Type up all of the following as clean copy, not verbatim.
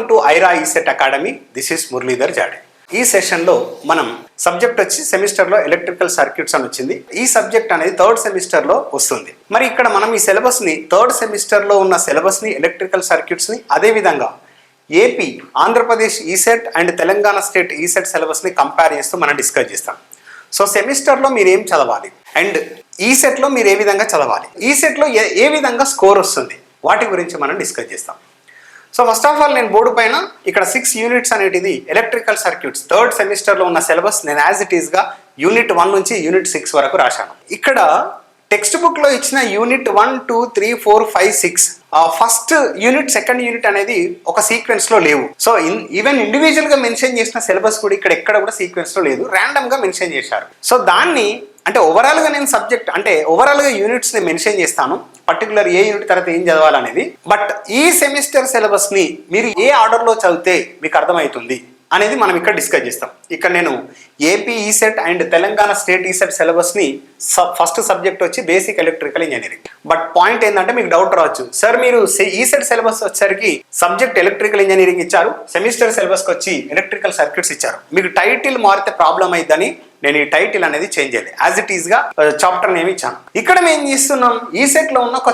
Welcome to Aira ECET academy. This is Muralidhar Jade. ఈ సెషన్లో మనం సబ్జెక్ట్ వచ్చి సెమిస్టర్లో ఎలక్ట్రికల్ సర్క్యూట్స్ అని వచ్చింది. ఈ సబ్జెక్ట్ అనేది థర్డ్ సెమిస్టర్లో వస్తుంది. మరి ఇక్కడ మనం ఈ సిలబస్ని థర్డ్ సెమిస్టర్లో ఉన్న సిలబస్ని ఎలక్ట్రికల్ సర్క్యూట్స్ని అదేవిధంగా AP Andhra Pradesh ECET and Telangana state ECET సిలబస్ని కంపేర్ చేస్తూ మనం డిస్కస్ చేస్తాం. సో సెమిస్టర్లో మీరు ఏం చదవాలి అండ్ ఈసెట్లో మీరు ఏ విధంగా చదవాలి, ఈసెట్లో ఏ విధంగా స్కోర్ వస్తుంది, వాటి గురించి మనం డిస్కస్ చేస్తాం. సో ఫస్ట్ ఆఫ్ ఆల్ నేను బోర్డు పైన ఇక్కడ 6 యూనిట్స్ అనేటిది ఎలక్ట్రికల్ సర్క్యూట్స్ థర్డ్ సెమిస్టర్లో ఉన్న సిలబస్ నేను యాజ్ ఇట్ ఈస్గా యూనిట్ 1 నుంచి యూనిట్ 6 వరకు రాశాను. ఇక్కడ టెక్స్ట్ బుక్లో ఇచ్చిన unit 1, 2, 3, 4, 5, 6 first unit second unit అనేది ఒక సీక్వెన్స్లో లేవు. సో ఈవెన్ ఇండివిజువల్గా మెన్షన్ చేసిన సిలబస్ కూడా ఇక్కడ ఎక్కడ కూడా సీక్వెన్స్లో లేదు, ర్యాండమ్గా మెన్షన్ చేశారు. సో దాన్ని అంటే ఓవరాల్గా నేను సబ్జెక్ట్ అంటే ఓవరాల్గా యూనిట్స్ని మెన్షన్ చేస్తాను, పర్టికులర్ ఏ యూనిట్ తర్వాత ఏం చదవాలనేది. బట్ ఈ సెమిస్టర్ సిలబస్ని మీరు ఏ ఆర్డర్లో చదివితే మీకు అర్థమవుతుంది అనేది మనం ఇక్కడ డిస్కస్ చేస్తాం. ఇక్కడ నేను AP ECET and Telangana state ECET సిలబస్ని ఫస్ట్ సబ్జెక్ట్ వచ్చి basic electrical engineering. But point ఏంటంటే మీకు డౌట్ రావచ్చు, సార్ మీరు ఈసెట్ సిలబస్ వచ్చేసరికి సబ్జెక్ట్ ఎలక్ట్రికల్ ఇంజనీరింగ్ ఇచ్చారు, సెమిస్టర్ సిలబస్కి వచ్చి ఎలక్ట్రికల్ సర్క్యూట్స్ ఇచ్చారు, మీకు టైటిల్ మారితే ప్రాబ్లం అయిద్దని నేను ఈ టైటిల్ అనేది చేంజ్ చేయాలి, యాజ్ ఇట్ ఈస్గా చాప్టర్ నేమ్ ఇచ్చాను. ఇక్కడ మేము చేస్తున్నాం ఈసెట్లో ఉన్న ఒక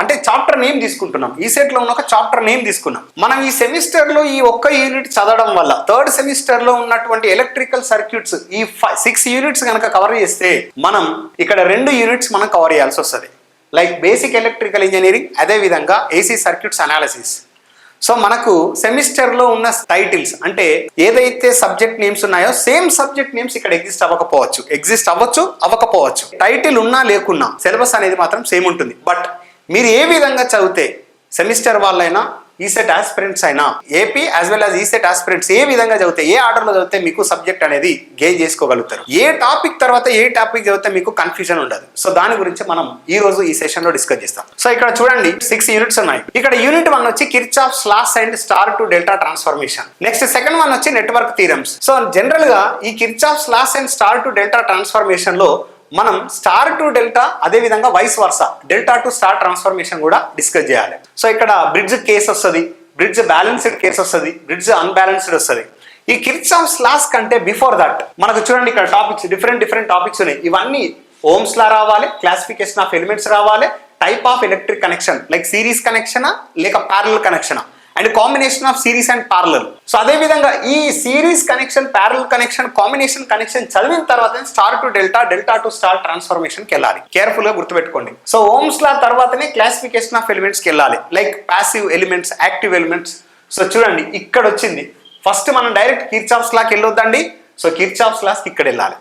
అంటే చాప్టర్ నేమ్ తీసుకుంటున్నాం, ఈసెట్లో ఉన్న ఒక చాప్టర్ నేమ్ తీసుకున్నాం. మనం ఈ సెమిస్టర్లో ఈ ఒక్క యూనిట్ చదవడం వల్ల థర్డ్ సెమిస్టర్లో ఉన్నటువంటి ఎలక్ట్రికల్ సర్క్యూట్స్ ఈ 6 యూనిట్స్ కనుక కవర్ చేస్తే మనం ఇక్కడ 2 యూనిట్స్ మనం కవర్ చేయాల్సి వస్తుంది, లైక్ బేసిక్ ఎలక్ట్రికల్ ఇంజనీరింగ్ అదేవిధంగా ఏసీ సర్క్యూట్స్ అనాలిసిస్. సో మనకు సెమిస్టర్లో ఉన్న టైటిల్స్ అంటే ఏదైతే సబ్జెక్ట్ నేమ్స్ ఉన్నాయో సేమ్ సబ్జెక్ట్ నేమ్స్ ఇక్కడ ఎగ్జిస్ట్ అవ్వకపోవచ్చు. టైటిల్ ఉన్నా లేకున్నా సిలబస్ అనేది మాత్రం సేమ్ ఉంటుంది. బట్ మీరు ఏ విధంగా చదివితే సెమిస్టర్ వాళ్ళైనా ఈసెట్ ఆస్పిరెంట్స్ అయినా AP as well as ECET aspirants ఏ విధంగా చదివితే ఏ ఆర్డర్లో చదివితే మీకు సబ్జెక్ట్ అనేది గెయిన్ చేసుకోగలుగుతారు, ఏ టాపిక్ తర్వాత ఏ టాపిక్ చదివితే మీకు కన్ఫ్యూజన్ ఉండదు. సో దాని గురించి మనం ఈ రోజు ఈ సెషన్ లో డిస్కస్ చేస్తాం. సో ఇక్కడ చూడండి 6 యూనిట్స్ ఉన్నాయి. ఇక్కడ యూనిట్ 1 వచ్చి Kirchhoff's laws and star to delta transformation. Next second one వచ్చి నెట్వర్క్ థీరమ్స్. సో జనరల్ గా ఈ Kirchhoff's laws and star to delta transformation లో మనం స్టార్ టు డెల్టా అదేవిధంగా vice versa delta to star transformation కూడా discuss చేయాలి. So ఇక్కడ bridge case వస్తుంది, బ్రిడ్జ్ బ్యాలెన్స్డ్ కేస్ వస్తుంది, బ్రిడ్జ్ అన్బ్యాలెన్స్డ్ వస్తుంది. ఈ కిర్చాఫ్స్ లాస్ కంటే బిఫోర్ దట్ మనకు చూడండి ఇక్కడ టాపిక్స్ డిఫరెంట్ టాపిక్స్ ఉన్నాయి. ఇవన్నీ ఓమ్స్ లా రావాలి, క్లాసిఫికేషన్ ఆఫ్ ఎలిమెంట్స్ రావాలి, type of electric connection like series కనెక్షనా లేక ప్యారలల్ కనెక్షనా and combination of series and parallel. So అదే విధంగా ఈ series connection, parallel connection, combination connection చదివిన తర్వాత star to delta, delta to star transformation కి వెళ్ళాలి. కేర్ఫుల్ గా గుర్తుపెట్టుకోండి. సో ఓమ్స్ లా తర్వాతనే క్లాసిఫికేషన్ ఆఫ్ ఎలిమెంట్స్ కి వెళ్ళాలి, like passive elements, active elements. So చూడండి ఇక్కడ వచ్చింది ఫస్ట్ మనం డైరెక్ట్ కిర్చాఫ్స్ లాకి వెళ్ళొద్దండి. సో కిర్చాఫ్స్ లాకి ఇక్కడ వెళ్ళాలి.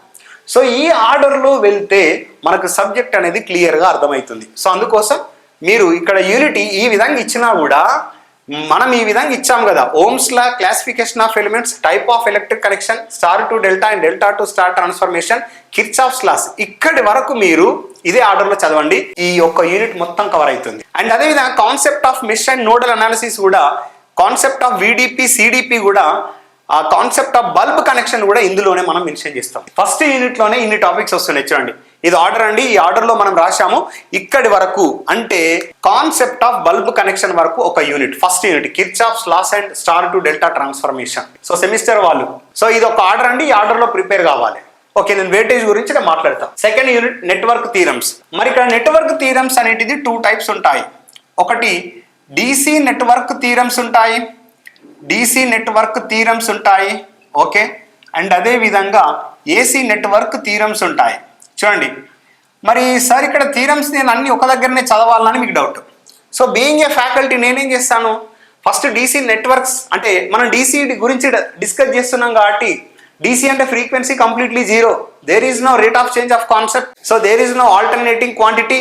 సో ఈ ఆర్డర్లో వెళ్తే మనకు సబ్జెక్ట్ అనేది క్లియర్గా అర్థమవుతుంది. సో అందుకోసం మీరు ఇక్కడ యూనిట్ ఈ విధంగా ఇచ్చినా కూడా మనం ఈ విధంగా ఇచ్చాం కదా, Ohm's law, classification of elements, type of electric connection, star to delta and delta to star transformation, Kirchhoff's laws. ఇక్కడి వరకు మీరు ఇదే ఆర్డర్లో చదవండి, ఈ ఒక్క యూనిట్ మొత్తం కవర్ అవుతుంది. అండ్ అదేవిధంగా concept of mesh and nodal analysis కూడా, కాన్సెప్ట్ ఆఫ్ విడిపి, సిడిపి కూడా, ఆ కాన్సెప్ట్ ఆఫ్ బల్బ్ కనెక్షన్ కూడా ఇందులోనే మనం మెన్షన్ చేస్తాం. ఫస్ట్ యూనిట్లోనే ఇన్ని టాపిక్స్ వస్తున్నాయి చూడండి. ఇది ఆర్డర్ అండి, ఈ ఆర్డర్లో మనం రాశాము ఇక్కడి వరకు. అంటే కాన్సెప్ట్ ఆఫ్ బల్బ్ కనెక్షన్ వరకు ఒక unit, first unit Kirchhoff's laws and star to delta transformation. So semester వాళ్ళు సో ఇది ఒక ఆర్డర్ అండి, ఈ ఆర్డర్లో ప్రిపేర్ కావాలి. ఓకే, నేను వెయిటేజ్ గురించి నేను మాట్లాడతాను. Second unit network theorems. మరి ఇక్కడ నెట్వర్క్ థీరమ్స్ అనేటిది 2 టైప్స్ ఉంటాయి. ఒకటి డీసీ నెట్వర్క్ థీరమ్స్ ఉంటాయి, డీసీ నెట్వర్క్ థీరమ్స్ ఉంటాయి. ఓకే, అండ్ అదే విధంగా ఏసీ నెట్వర్క్ థీరమ్స్ ఉంటాయి. చూడండి మరి సార్ ఇక్కడ థీరమ్స్ నేను అన్ని ఒక దగ్గరనే చదవాలని మీకు doubt. So being a faculty నేనేం చేస్తాను, ఫస్ట్ డీసీ నెట్వర్క్స్ అంటే మనం డీసీ గురించి డిస్కస్ చేస్తున్నాం కాబట్టి డీసీ అంటే frequency completely 0, there is no rate of change of concept, so there is no alternating quantity.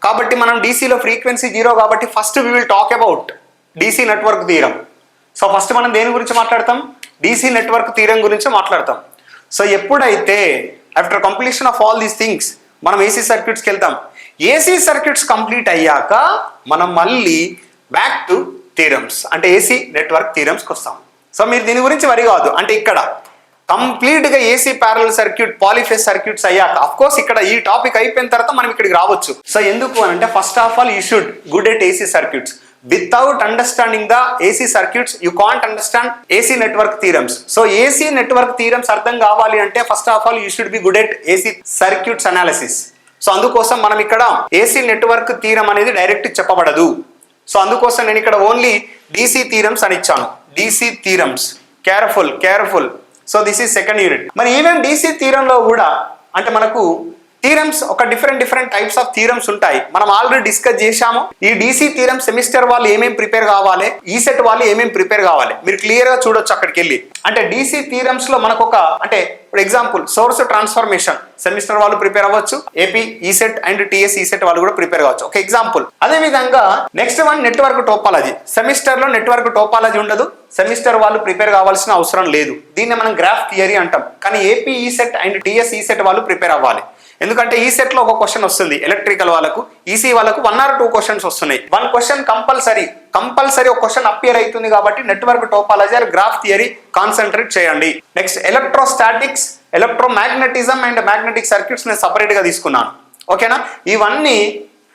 కాబట్టి మనం డీసీలో ఫ్రీక్వెన్సీ 0 కాబట్టి first we will talk about DC network theorem. So first మనం దేని గురించి మాట్లాడతాం, డీసీ నెట్వర్క్ థీరం గురించి మాట్లాడతాం. సో ఎప్పుడైతే after completion of all these things మనం ఏసీ సర్క్యూట్స్కి వెళ్తాం. ఏసీ సర్క్యూట్స్ కంప్లీట్ అయ్యాక మనం మళ్ళీ బ్యాక్ టు థీరమ్స్ అంటే ఏసీ నెట్వర్క్ థీరమ్స్కి వస్తాం. సో మీరు దీని గురించి వరి కాదు, అంటే ఇక్కడ కంప్లీట్గా AC parallel circuit, polyphase circuits అయ్యాక అఫ్ కోర్స్ ఇక్కడ ఈ టాపిక్ అయిపోయిన తర్వాత మనం ఇక్కడికి రావచ్చు. సో ఎందుకు అని అంటే first of all you should good at AC circuits. Without understanding the AC circuits you can't understand AC network theorems. So AC network theorems అర్థం కావాలి అంటే first of all you should be good at AC circuits analysis. So అందుకోసం మనం ఇక్కడ AC network theorem అనేది direct చెప్పబడదు. So అందుకోసం నేను ఇక్కడ ఓన్లీ డీసీ థీరమ్స్ అని ఇచ్చాను. DC theorems, careful. So this is second unit. మరి ఈవెన్ డీసీ థీరంలో కూడా అంటే మనకు థీరమ్స్ ఒక డిఫరెంట్ టైప్స్ ఆఫ్ థీరమ్స్ ఉంటాయి. మనం ఆల్రెడీ డిస్కస్ చేశాము. ఈ డీసీ థీరం సెమిస్టర్ వాళ్ళు ఏమేమి ప్రిపేర్ కావాలి, ఈ సెట్ వాళ్ళు ఏమేమి ప్రిపేర్ కావాలి మీరు క్లియర్ గా చూడొచ్చు అక్కడికి వెళ్ళి. అంటే డీసీ థీరమ్స్ లో మనకు ఒక అంటే for example source transformation semester వాళ్ళు ప్రిపేర్ అవ్వచ్చు, ఏపీ ఈ సెట్ అండ్ టీఎస్ ఈ సెట్ వాళ్ళు కూడా ప్రిపేర్ కావచ్చు, ఒక ఎగ్జాంపుల్. అదే విధంగా next one network topology. Semester లో నెట్వర్క్ టోపాలజీ ఉండదు, సెమిస్టర్ వాళ్ళు ప్రిపేర్ కావాల్సిన అవసరం లేదు. దీన్ని మనం గ్రాఫ్ థియరీ అంటాం. కానీ ఏపీ ఈ సెట్ అండ్ టీఎస్ ఈ సెట్ వాళ్ళు ప్రిపేర్ అవ్వాలి. ఎందుకంటే ఈ సెట్ లో ఒక క్వశ్చన్ వస్తుంది ఎలక్ట్రికల్ వాళ్ళకు, ఈసీ వాళ్ళకు 1 or 2 క్వశ్చన్స్ వస్తున్నాయి. 1 క్వశ్చన్ కంపల్సరీ ఒక క్వశ్చన్ అపియర్ అవుతుంది కాబట్టి network topology or graph theory concentrate చేయండి. Next electrostatics, electromagnetism and magnetic circuits నేను సపరేట్ గా తీసుకున్నాను. ఓకేనా, ఇవన్నీ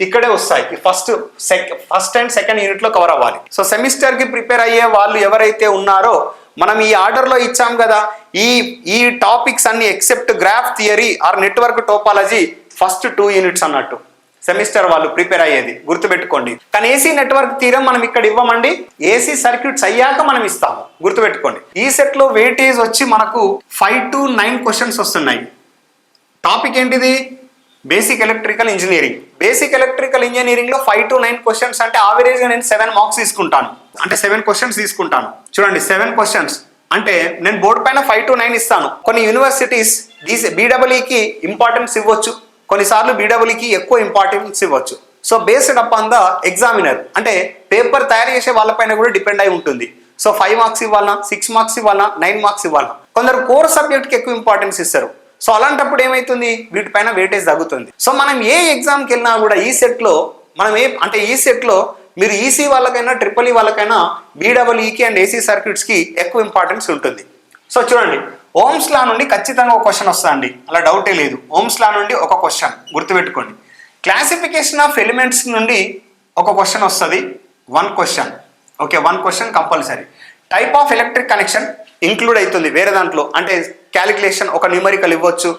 ఇక్కడే వస్తాయి. ఫస్ట్ అండ్ సెకండ్ యూనిట్ లో కవర్ అవ్వాలి. సో సెమిస్టర్ కి ప్రిపేర్ అయ్యే వాళ్ళు ఎవరైతే ఉన్నారో మనం ఈ ఆర్డర్ లో ఇచ్చాం కదా, ఈ టాపిక్స్ అన్ని except graph theory are network topology first 2 units అన్నట్టు సెమిస్టర్ వాళ్ళు ప్రిపేర్ అయ్యేది గుర్తుపెట్టుకోండి. కానీ ఏసీ నెట్వర్క్ థియరం మనం ఇక్కడ ఇవ్వమండి, ఏసీ సర్క్యూట్స్ అయ్యాక మనం ఇస్తాము గుర్తుపెట్టుకోండి. ఈ సెట్ లో వెయిటేజ్ వచ్చి మనకు 5 to 9 క్వశ్చన్స్ వస్తున్నాయి. టాపిక్ ఏంటిది? Basic electrical engineering. Basic electrical engineering లో 5 to 9 క్వశ్చన్స్ అంటే యావరేజ్ గా నేను 7 మార్క్స్ తీసుకుంటాను. అంటే 7 క్వశ్చన్స్ తీసుకుంటాను. చూడండి 7 క్వశ్చన్స్ అంటే నేను బోర్డు పైన 5 to 9 ఇస్తాను. కొన్ని యూనివర్సిటీస్ బీడబ్ల్యూకి ఇంపార్టెన్స్ ఇవ్వచ్చు, కొన్నిసార్లు బీడబ్ల్యూకి ఎక్కువ ఇంపార్టెన్స్ ఇవ్వచ్చు. So based upon the examiner అంటే పేపర్ తయారు చేసే వాళ్ళపైన కూడా డిపెండ్ అయి ఉంటుంది. సో 5 మార్క్స్ ఇవ్వాలన్నా, 6 మార్క్స్ ఇవ్వాలన్నా, 9 మార్క్స్ ఇవ్వాలన్నా. కొందరు కోర్ సబ్జెక్ట్కి ఎక్కువ ఇంపార్టెన్స్ ఇస్తారు. సో అలాంటప్పుడు ఏమైతుంది, వీటిపైన వెయిటేజ్ తగ్గుతుంది. సో మనం ఏ ఎగ్జామ్కి వెళ్ళినా కూడా ఈ సెట్లో మనం ఈ సెట్లో మీరు ఈసీ వాళ్ళకైనా ట్రిపుల్ ఈ వాళ్ళకైనా బీడబ్ల్యూకి అండ్ ఏసీ సర్క్యూట్స్కి ఎక్కువ ఇంపార్టెన్స్ ఉంటుంది. సో చూడండి ఓమ్స్ లా నుండి ఖచ్చితంగా ఒక క్వశ్చన్ వస్తుందండి, అలా డౌటే లేదు. ఓమ్స్ లా నుండి ఒక క్వశ్చన్ గుర్తుపెట్టుకోండి. క్లాసిఫికేషన్ ఆఫ్ ఎలిమెంట్స్ నుండి ఒక క్వశ్చన్ వస్తుంది, 1 question. Okay, 1 question compulsory. Type of electric connection include అవుతుంది వేరే దాంట్లో. అంటే క్యాలిక్యులేషన్ ఒక న్యూమరికల్ ఇవ్వచ్చు,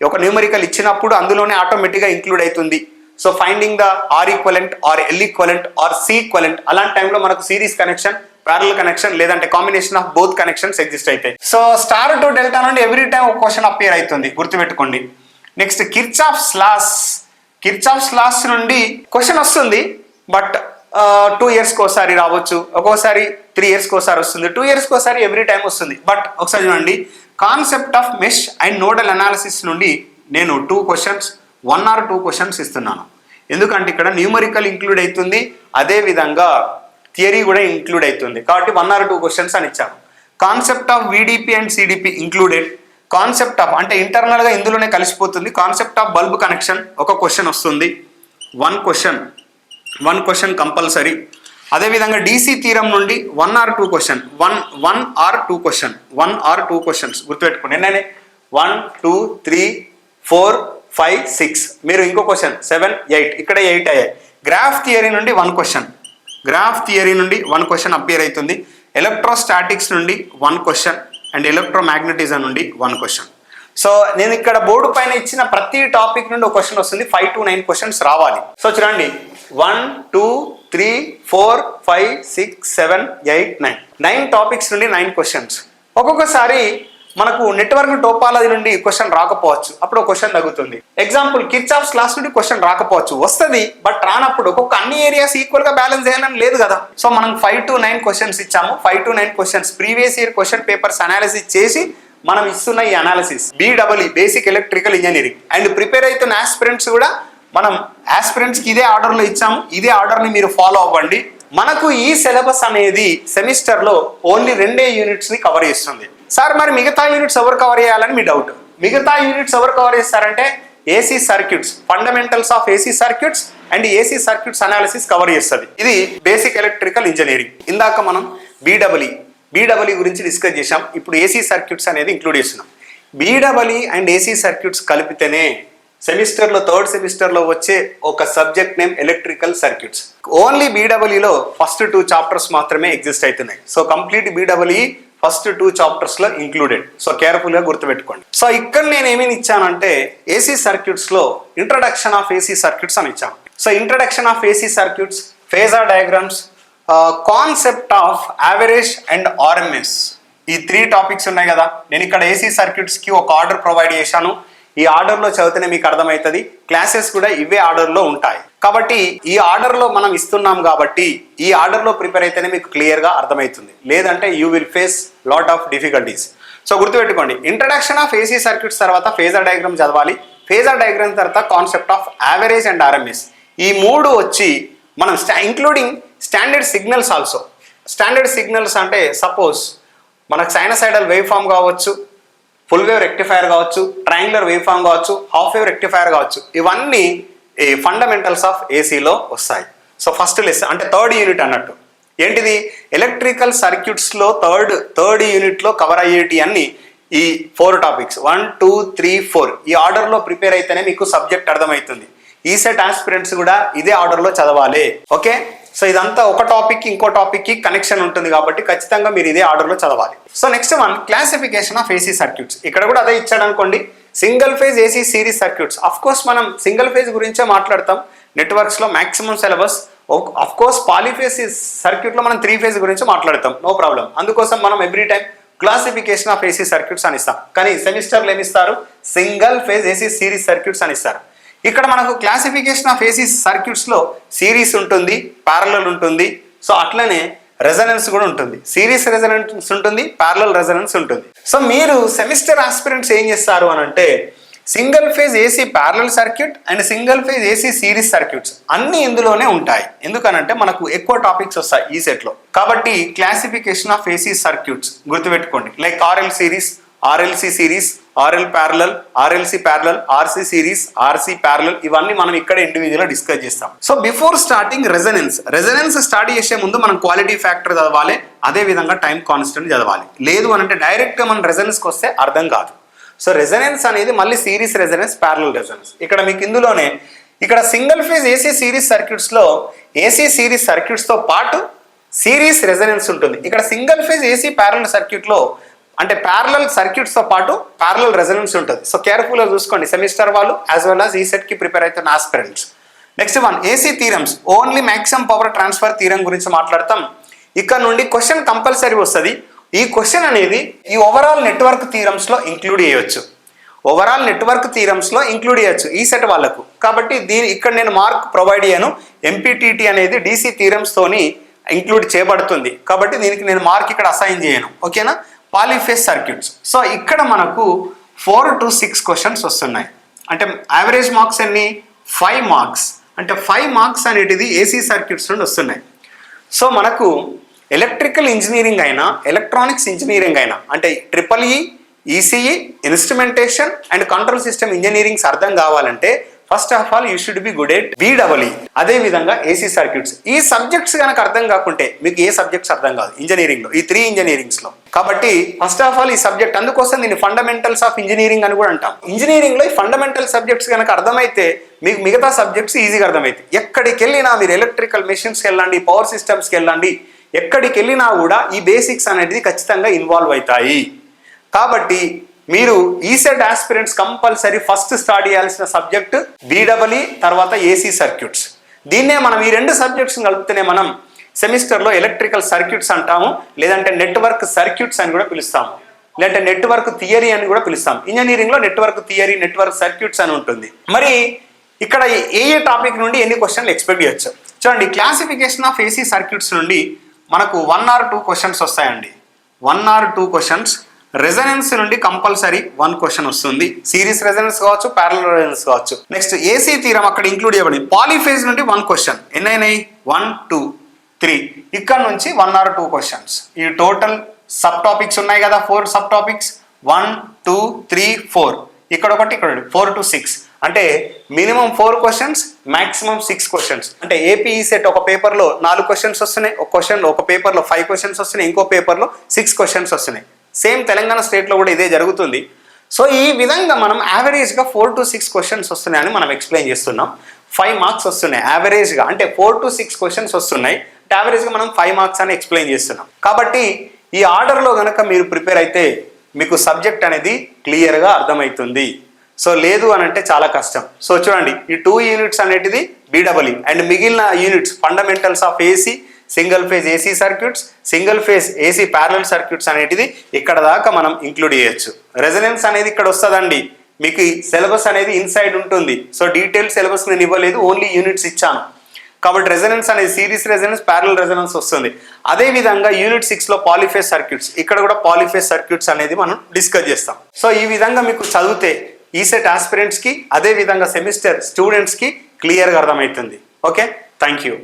ఒక న్యూమరికల్ ఇచ్చినప్పుడు అందులోనే ఆటోమేటిక్గా ఇంక్లూడ్ అవుతుంది. So finding the R equivalent R L equivalent R C equivalent, అలాంటి టైంలో మనకు సిరీస్ కనెక్షన్, ప్యారలల్ కనెక్షన్ లేదంటే combination of both connections exist అవుతాయి. సో స్టార్ టు డెల్టా నుండి ఎవ్రీ టైం ఒక క్వశ్చన్ అపియర్ అవుతుంది గుర్తుపెట్టుకోండి. నెక్స్ట్ కిర్చాఫ్స్ లాస్ నుండి క్వశ్చన్ వస్తుంది, బట్ 2 yearsకి ఒకసారి రావచ్చు, ఒక్కోసారి 3 yearsకి ఒకసారి వస్తుంది, 2 yearsకి ఒకసారి ఎవ్రీ టైం వస్తుంది. బట్ ఒకసారి చూడండి, concept of mesh and nodal analysis నుండి నేను 2 క్వశ్చన్స్ 1 or 2 క్వశ్చన్స్ ఇస్తున్నాను. ఎందుకంటే ఇక్కడ న్యూమరికల్ ఇంక్లూడ్ అవుతుంది, అదే విధంగా థియరీ కూడా ఇంక్లూడ్ అవుతుంది కాబట్టి 1 or 2 క్వశ్చన్స్ అని ఇచ్చాను. Concept of VDP and CDP included. Concept of అంటే ఇంటర్నల్గా ఇందులోనే కలిసిపోతుంది. కాన్సెప్ట్ ఆఫ్ బల్బ్ కనెక్షన్ ఒక క్వశ్చన్ వస్తుంది, 1 క్వశ్చన్ కంపల్సరీ. అదేవిధంగా డీసీ థీరం నుండి 1 or 2 క్వశ్చన్, 1 or 2 క్వశ్చన్స్ గుర్తుపెట్టుకోండి. నేనే 1 2 3 4 5 6 మీరు ఇంకో క్వశ్చన్ 7 8 ఇక్కడ 8 అయ్యాయి. గ్రాఫ్ థియరీ నుండి 1 క్వశ్చన్ అపియర్ అవుతుంది. ఎలక్ట్రోస్టాటిక్స్ నుండి 1 క్వశ్చన్ అండ్ ఎలక్ట్రోమాగ్నెటిజం నుండి 1 క్వశ్చన్. సో నేను ఇక్కడ బోర్డు పైన ఇచ్చిన ప్రతి టాపిక్ నుండి ఒక క్వశ్చన్ వస్తుంది, 5 to 9 క్వశ్చన్స్ రావాలి. సో చూడండి 1 2 3 4 5 6 7 8 9 టాపిక్స్ నుండి 9 క్వశ్చన్స్. ఒక్కొక్కసారి మనకు నెట్వర్క్ టోపాలజీ నుండి క్వశ్చన్ రాకపోవచ్చు, అప్పుడు ఒక క్వశ్చన్ తగ్గుతుంది. ఎగ్జాంపుల్ కిర్చాఫ్స్ లాస్ నుండి క్వశ్చన్ రాకపోవచ్చు, వస్తుంది బట్ రానప్పుడు ఒక్కొక్క అన్ని ఏరియాస్ ఈక్వల్ గా బ్యాలెన్స్ చేయాలని లేదు కదా. సో మనం 5 to 9 క్వశ్చన్స్ ఇచ్చాము. 5 to 9 questions previous year question papers analysis చేసి మనం ఇస్తున్న ఈ analysis BW basic electrical engineering and prepare అవుతున్న ఆస్పిరెంట్స్ కూడా మనం ఆస్పిరెంట్స్కి ఇదే ఆర్డర్లో ఇచ్చాము. ఇదే ఆర్డర్ని మీరు ఫాలో అవ్వండి. మనకు ఈ సిలబస్ అనేది సెమిస్టర్లో ఓన్లీ 2 యూనిట్స్ని కవర్ చేస్తుంది. సార్ మరి మిగతా యూనిట్స్ ఎవరు కవర్ చేయాలని మీ డౌట్. మిగతా యూనిట్స్ ఎవరు కవర్ చేస్తారంటే AC circuits, fundamentals of AC circuits and AC circuits analysis cover చేస్తుంది. ఇది బేసిక్ ఎలక్ట్రికల్ ఇంజనీరింగ్. ఇందాక మనం బీడబ్ల్యూ గురించి డిస్కస్ చేసాం, ఇప్పుడు ఏసీ సర్క్యూట్స్ అనేది ఇంక్లూడ్ చేస్తున్నాం. బీడబ్ల్యూ అండ్ ఏసీ సర్క్యూట్స్ కలిపితేనే సెమిస్టర్లో థర్డ్ సెమిస్టర్లో వచ్చే ఒక subject name electrical circuits. Only బీడబ్ల్యూలో ఫస్ట్ 2 చాప్టర్స్ మాత్రమే ఎగ్జిస్ట్ అవుతున్నాయి. సో కంప్లీట్ బీడబ్ల్యూ ఫస్ట్ 2 చాప్టర్స్లో ఇంక్లూడెడ్. సో కేర్ఫుల్గా గుర్తుపెట్టుకోండి. సో ఇక్కడ నేను ఏమేమి ఇచ్చానంటే ఏసీ సర్క్యూట్స్లో ఇంట్రడక్షన్ ఆఫ్ ఏసీ సర్క్యూట్స్ అని ఇచ్చాను. So introduction of AC circuits, phasor diagrams, concept of average and RMS, ఈ 3 టాపిక్స్ ఉన్నాయి కదా. నేను ఇక్కడ ఏసీ సర్క్యూట్స్కి ఒక ఆర్డర్ ప్రొవైడ్ చేశాను. ఈ ఆర్డర్లో చదివితేనే మీకు అర్థమవుతుంది. క్లాసెస్ కూడా ఇవే ఆర్డర్లో ఉంటాయి. కాబట్టి ఈ ఆర్డర్లో మనం ఇస్తున్నాం కాబట్టి ఈ ఆర్డర్లో ప్రిపేర్ అయితేనే మీకు క్లియర్గా అర్థమవుతుంది. లేదంటే you will face lot of difficulties. So గుర్తుపెట్టుకోండి, ఇంట్రడక్షన్ ఆఫ్ ఏసీ సర్క్యూట్స్ తర్వాత ఫేజర్ డయాగ్రామ్ చదవాలి. ఫేజర్ డయాగ్రామ్ తర్వాత concept of average and RMS, ఈ 3 వచ్చి మనం including standard signals also. Standard signals అంటే సపోజ్ మనకు సైనసైడల్ వేవ్ ఫామ్ కావచ్చు, ఫుల్ వేవ్ రెక్టిఫైర్ కావచ్చు, ట్రయాంగులర్ వేవ్ ఫామ్ కావచ్చు, హాఫ్ వేవ్ రెక్టిఫైర్ కావచ్చు. ఇవన్నీ ఈ ఫండమెంటల్స్ ఆఫ్ ఏసీలో వస్తాయి. సో ఫస్ట్ లెసన్ అంటే థర్డ్ యూనిట్ అన్నట్టు. ఏంటిది? ఎలక్ట్రికల్ సర్క్యూట్స్లో థర్డ్ యూనిట్లో కవర్ అయ్యేటి అన్ని ఈ 4 టాపిక్స్ 1, 2, 3, 4 ఈ ఆర్డర్లో ప్రిపేర్ అయితేనే మీకు సబ్జెక్ట్ అర్థమవుతుంది. ఈసెట్ ఆస్పిరెంట్స్ కూడా ఇదే ఆర్డర్లో చదవాలి. ఓకే, సో ఇదంతా ఒక టాపిక్ ఇంకో టాపిక్కి కనెక్షన్ ఉంటుంది కాబట్టి ఖచ్చితంగా మీరు ఇదే ఆర్డర్లో చదవాలి. So next one, classification of AC circuits. ఇక్కడ కూడా అదే ఇచ్చాడు అనుకోండి. Single phase AC series circuits. Of course మనం సింగిల్ ఫేజ్ గురించే మాట్లాడతాం నెట్వర్క్స్లో మ్యాక్సిమం సిలబస్. అఫ్ కోర్స్ పాలీఫేజ్ సర్క్యూట్లో మనం 3 ఫేజ్ గురించి మాట్లాడతాం, నో ప్రాబ్లం. అందుకోసం మనం every time classification of AC circuits అని ఇస్తాం. కానీ సెమిస్టర్లో ఏమిస్తారు? Single phase AC series circuits అని ఇస్తారు. ఇక్కడ మనకు క్లాసిఫికేషన్ ఆఫ్ ఏసీ సర్క్యూట్స్లో సిరీస్ ఉంటుంది, ప్యారలల్ ఉంటుంది. సో అట్లనే రెజనెన్స్ కూడా ఉంటుంది. సిరీస్ రెజనెన్స్ ఉంటుంది, ప్యారలల్ రెజనెన్స్ ఉంటుంది. సో మీరు సెమిస్టర్ ఆస్పిరెంట్స్ ఏం చేస్తారు అని అంటే single phase AC parallel circuit and single phase AC series circuits అన్ని ఇందులోనే ఉంటాయి. ఎందుకనంటే మనకు ఎక్కువ టాపిక్స్ వస్తాయి ఈ సెట్లో. కాబట్టి క్లాసిఫికేషన్ ఆఫ్ ఏసీ సర్క్యూట్స్ గుర్తుపెట్టుకోండి. Like RL series, RLC series, RL parallel, RLC parallel, RC series, RC parallel, ఇవన్నీ మనం ఇక్కడ ఇండివిజువల్గా డిస్కస్ చేస్తాం. So before starting resonance start చేసే ముందు మనం క్వాలిటీ ఫ్యాక్టర్ చదవాలి, అదే విధంగా టైం కాన్స్టెంట్ చదవాలి. లేదు అని అంటే డైరెక్ట్గా మనం రెజనెన్స్కి వస్తే అర్థం కాదు. సో రెజనెన్స్ అనేది మళ్ళీ సిరీస్ రెజనెన్స్, ప్యారలల్ రెజనెన్స్. ఇక్కడ మీకు ఇందులోనే ఇక్కడ సింగిల్ ఫేజ్ ఏసీ సిరీస్ సర్క్యూట్స్లో ఏసీ సిరీస్ సర్క్యూట్స్తో పాటు సిరీస్ రెజనెన్స్ ఉంటుంది. ఇక్కడ సింగిల్ ఫేజ్ ఏసీ ప్యారలల్ సర్క్యూట్లో అంటే ప్యారలల్ సర్క్యూట్స్తో పాటు ప్యారలల్ రెజనెన్స్ ఉంటుంది. సో కేర్ఫుల్గా చూసుకోండి సెమిస్టర్ వాళ్ళు యాజ్ వెల్ యాజ్ ఈ సెట్కి ప్రిపేర్ అవుతున్న aspirants. Next one, AC theorems. Only maximum power transfer theorem గురించి మాట్లాడతాం. ఇక్కడ నుండి క్వశ్చన్ కంపల్సరీ వస్తుంది. ఈ క్వశ్చన్ అనేది ఈ ఓవరాల్ నెట్వర్క్ థీరమ్స్లో ఇంక్లూడ్ చేయవచ్చు. ఓవరాల్ నెట్వర్క్ థీరమ్స్లో ఇంక్లూడ్ చేయొచ్చు ఈ సెట్ వాళ్ళకు. కాబట్టి ఇక్కడ నేను మార్క్ ప్రొవైడ్ చేయను. ఎంపీటీటీ అనేది డీసీ థీరమ్స్తోని ఇంక్లూడ్ చేయబడుతుంది కాబట్టి దీనికి నేను మార్క్ ఇక్కడ అసైన్ చేయను. ఓకేనా? పాలీఫేజ్ సర్క్యూట్స్. సో ఇక్కడ మనకు 4 to 6 క్వశ్చన్స్ వస్తున్నాయి. అంటే యావరేజ్ మార్క్స్ ఎన్ని? 5 మార్క్స్. అంటే 5 మార్క్స్ అనేటిది ఏసీ సర్క్యూట్స్ నుండి వస్తున్నాయి. సో మనకు ఎలక్ట్రికల్ ఇంజనీరింగ్ అయినా ఎలక్ట్రానిక్స్ ఇంజనీరింగ్ అయినా అంటే EEE, ECE, instrumentation and control system engineerings అర్థం కావాలంటే first of all you should be good at BEE. అదే విధంగా ఏసీ సర్క్యూట్స్. ఈ సబ్జెక్ట్స్ కనుక అర్థం కాకుంటే మీకు ఏ సబ్జెక్ట్స్ అర్థం కాదు ఇంజనీరింగ్లో, ఈ 3 ఇంజనీరింగ్స్లో. కాబట్టి ఫస్ట్ ఆఫ్ ఆల్ ఈ సబ్జెక్ట్, అందుకోసం దీన్ని ఫండమెంటల్స్ ఆఫ్ ఇంజనీరింగ్ అని కూడా అంటాం. ఇంజనీరింగ్లో ఈ ఫండమెంటల్ సబ్జెక్ట్స్ కనుక అర్థమైతే మీకు మిగతా సబ్జెక్ట్స్ ఈజీగా అర్థమవుతాయి. ఎక్కడికి వెళ్ళినా మీరు ఎలక్ట్రికల్ మెషిన్స్కి వెళ్ళండి, పవర్ సిస్టమ్స్కి వెళ్ళండి, ఎక్కడికి వెళ్ళినా కూడా ఈ బేసిక్స్ అనేది ఖచ్చితంగా ఇన్వాల్వ్ అవుతాయి. కాబట్టి మీరు ECET aspirants compulsory first start చేయాల్సిన సబ్జెక్ట్ BEE, తర్వాత ఏసీ సర్క్యూట్స్. దీన్నే మనం ఈ 2 సబ్జెక్ట్స్ కలిపితేనే మనం సెమిస్టర్లో ఎలక్ట్రికల్ సర్క్యూట్స్ అంటాము, లేదంటే నెట్వర్క్ సర్క్యూట్స్ అని కూడా పిలుస్తాము, లేదంటే నెట్వర్క్ థియరీ అని కూడా పిలుస్తాం. ఇంజనీరింగ్లో నెట్వర్క్ థియరీ, నెట్వర్క్ సర్క్యూట్స్ అని ఉంటుంది. మరి ఇక్కడ ఏ టాపిక్ నుండి ఎన్ని క్వశ్చన్లు ఎక్స్పెక్ట్ చేయొచ్చు చూడండి. క్లాసిఫికేషన్ ఆఫ్ ఏసీ సర్క్యూట్స్ నుండి మనకు 1 or 2 క్వశ్చన్స్ వస్తాయండి. 1 or 2 క్వశ్చన్స్. రెజనెన్స్ నుండి కంపల్సరీ 1 క్వశ్చన్ వస్తుంది. సిరీస్ రెజనెన్స్ కావచ్చు, ప్యారలల్ రెజనెన్స్ కావచ్చు. నెక్స్ట్ ఏసీ థీరం అక్కడ ఇంక్లూడ్ చేయబడింది. పాలీఫేజ్ నుండి 1 క్వశ్చన్. ఎన్నైనాయి? 1, 2, 3. ఇక్కడ నుంచి 1 or 2 క్వశ్చన్స్. ఈ టోటల్ సబ్ టాపిక్స్ ఉన్నాయి కదా, 4 సబ్ టాపిక్స్. 1, 2, 3, 4. ఇక్కడ ఒకటి, ఇక్కడ 4 to 6. అంటే మినిమం 4 క్వశ్చన్స్, మాక్సిమం 6 క్వశ్చన్స్. అంటే ఏపీ సెట్ ఒక పేపర్లో 4 క్వశ్చన్స్ వస్తున్నాయి, ఒక పేపర్లో 5 క్వశ్చన్స్ వస్తున్నాయి, ఇంకో పేపర్లో 6 క్వశ్చన్స్ వస్తున్నాయి. సేమ్ తెలంగాణ స్టేట్లో కూడా ఇదే జరుగుతుంది. సో ఈ విధంగా మనం యావరేజ్గా 4 to 6 క్వశ్చన్స్ వస్తున్నాయని మనం ఎక్స్ప్లెయిన్ చేస్తున్నాం. 5 మార్క్స్ వస్తున్నాయి యావరేజ్గా, అంటే 4 to 6 క్వశ్చన్స్ వస్తున్నాయి, యావరేజ్గా మనం 5 మార్క్స్ అని ఎక్స్ప్లెయిన్ చేస్తున్నాం. కాబట్టి ఈ ఆర్డర్లో కనుక మీరు ప్రిపేర్ అయితే మీకు సబ్జెక్ట్ అనేది క్లియర్గా అర్థమవుతుంది. సో లేదు అని అంటే చాలా కష్టం. సో చూడండి, ఈ 2 యూనిట్స్ అనేటిది BEE అండ్ మిగిలిన units fundamentals of AC, single phase AC circuits, single phase AC parallel circuits అనేటిది ఇక్కడ దాకా మనం ఇంక్లూడ్ చేయొచ్చు. రెజనెన్స్ అనేది ఇక్కడ వస్తుందండి. మీకు ఈ సిలబస్ అనేది ఇన్సైడ్ ఉంటుంది. సో డీటెయిల్ సిలబస్ నేను ఇవ్వలేదు, ఓన్లీ యూనిట్స్ ఇచ్చాను. కాబట్టి రెజనెన్స్ అనేది సిరీస్ రెజనెన్స్, ప్యారలల్ రెజనెన్స్ వస్తుంది. అదేవిధంగా యూనిట్ 6లో పాలిఫేజ్ సర్క్యూట్స్, ఇక్కడ కూడా పాలిఫేజ్ సర్క్యూట్స్ అనేది మనం డిస్కస్ చేస్తాం. సో ఈ విధంగా మీకు చదివితే ఈసెట్ ఆస్పిరెంట్స్కి, అదేవిధంగా సెమిస్టర్ స్టూడెంట్స్కి క్లియర్గా అర్థమవుతుంది. Okay, thank you.